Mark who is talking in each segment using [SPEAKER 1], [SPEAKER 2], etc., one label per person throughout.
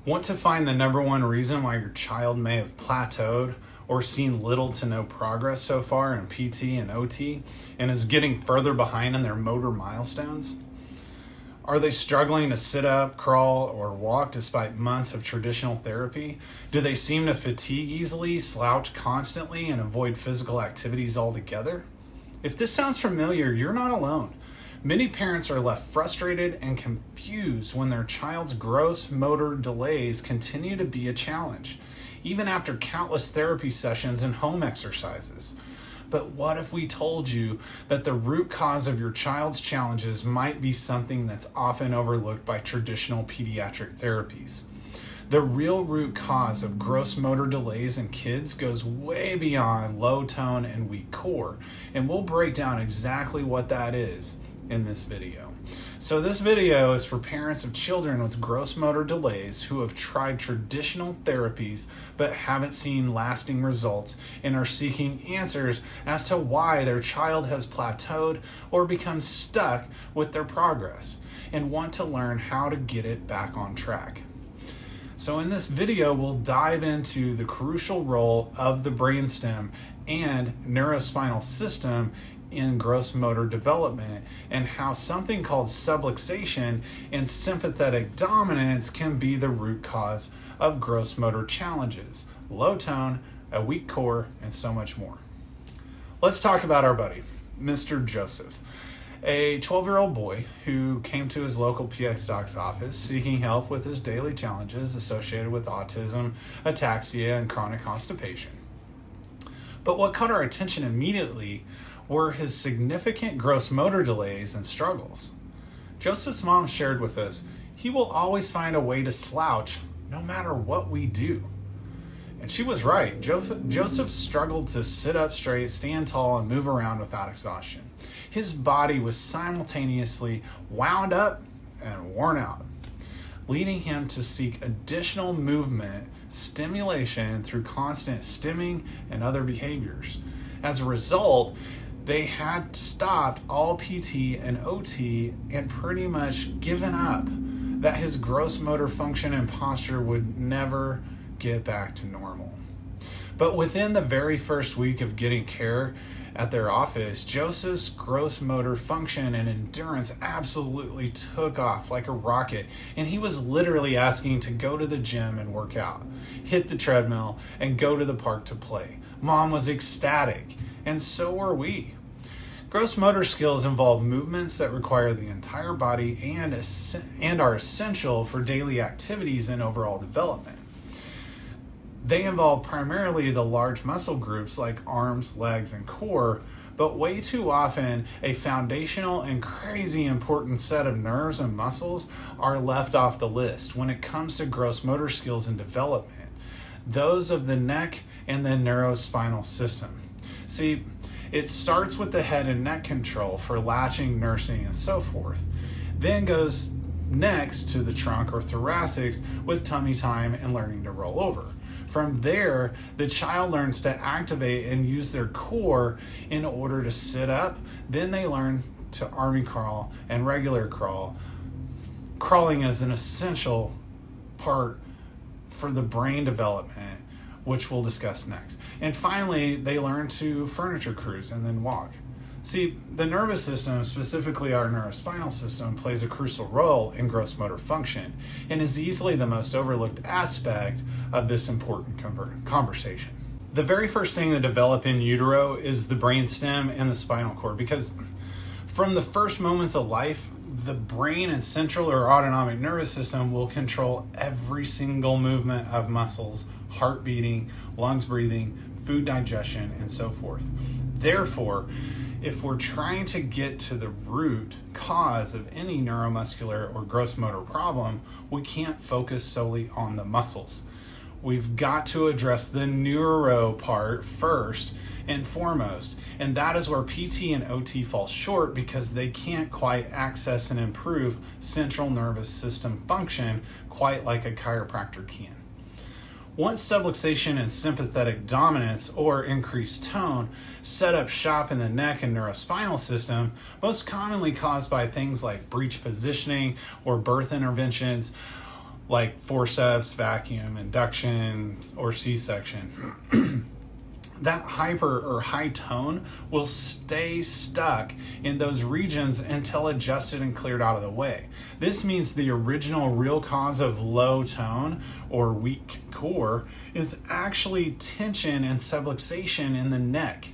[SPEAKER 1] Want to find the number one reason why your child may have plateaued or seen little to no progress so far in PT and OT and is getting further behind in their motor milestones? Are they struggling to sit up, crawl, or walk despite months of traditional therapy? Do they seem to fatigue easily, slouch constantly, and avoid physical activities altogether? If this sounds familiar, you're not alone. Many parents are left frustrated and confused when their child's gross motor delays continue to be a challenge, even after countless therapy sessions and home exercises. But what if we told you that the root cause of your child's challenges might be something that's often overlooked by traditional pediatric therapies? The real root cause of gross motor delays in kids goes way beyond low tone and weak core, and we'll break down exactly what that is in this video. So this video is for parents of children with gross motor delays who have tried traditional therapies but haven't seen lasting results and are seeking answers as to why their child has plateaued or become stuck with their progress and want to learn how to get it back on track. So in this video, we'll dive into the crucial role of the brainstem and neurospinal system in gross motor development and how something called subluxation and sympathetic dominance can be the root cause of gross motor challenges, low tone, a weak core, and so much more. Let's talk about our buddy, Mr. Joseph, a 12-year-old boy who came to his local PX doc's office seeking help with his daily challenges associated with autism, ataxia, and chronic constipation. But what caught our attention immediately were his significant gross motor delays and struggles. Joseph's mom shared with us, he will always find a way to slouch no matter what we do. And she was right. Joseph struggled to sit up straight, stand tall, and move around without exhaustion. His body was simultaneously wound up and worn out, leading him to seek additional movement stimulation through constant stimming and other behaviors. As a result, they had stopped all PT and OT and pretty much given up that his gross motor function and posture would never get back to normal. But within the very first week of getting care at their office, Joseph's gross motor function and endurance absolutely took off like a rocket, and he was literally asking to go to the gym and work out, hit the treadmill, and go to the park to play. Mom was ecstatic, and so were we. Gross motor skills involve movements that require the entire body and are essential for daily activities and overall development. They involve primarily the large muscle groups like arms, legs, and core, but way too often a foundational and crazy important set of nerves and muscles are left off the list when it comes to gross motor skills and development, those of the neck and the neurospinal system. See, it starts with the head and neck control for latching, nursing, and so forth. Then goes next to the trunk or thoracics with tummy time and learning to roll over. From there, the child learns to activate and use their core in order to sit up. Then they learn to army crawl and regular crawl. Crawling is an essential part for the brain development, which we'll discuss next. And finally, they learn to furniture cruise and then walk. See, the nervous system, specifically our neurospinal system, plays a crucial role in gross motor function and is easily the most overlooked aspect of this important conversation. The very first thing to develop in utero is the brainstem and the spinal cord, because from the first moments of life, the brain and central or autonomic nervous system will control every single movement of muscles, heart beating, lungs breathing, food digestion, and so forth. Therefore, if we're trying to get to the root cause of any neuromuscular or gross motor problem, we can't focus solely on the muscles. We've got to address the neuro part first and foremost, and that is where PT and OT fall short because they can't quite access and improve central nervous system function quite like a chiropractor can. Once subluxation and sympathetic dominance or increased tone set up shop in the neck and neurospinal system, most commonly caused by things like breech positioning or birth interventions, like forceps, vacuum, induction, or C-section, that hyper or high tone will stay stuck in those regions until adjusted and cleared out of the way. This means the original real cause of low tone or weak core is actually tension and subluxation in the neck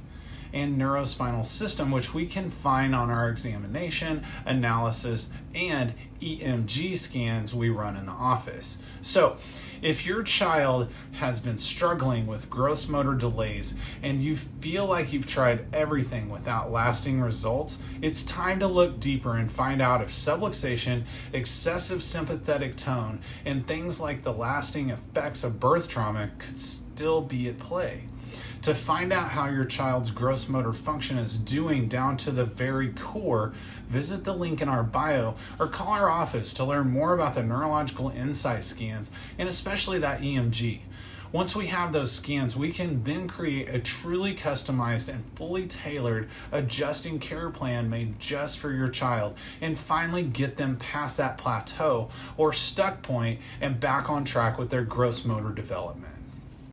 [SPEAKER 1] and neurospinal system, which we can find on our examination, analysis, and EMG scans we run in the office. So, if your child has been struggling with gross motor delays and you feel like you've tried everything without lasting results, it's time to look deeper and find out if subluxation, excessive sympathetic tone, and things like the lasting effects of birth trauma could still be at play. To find out how your child's gross motor function is doing down to the very core, visit the link in our bio or call our office to learn more about the neurological insight scans and especially that EMG. Once we have those scans, we can then create a truly customized and fully tailored adjusting care plan made just for your child and finally get them past that plateau or stuck point and back on track with their gross motor development.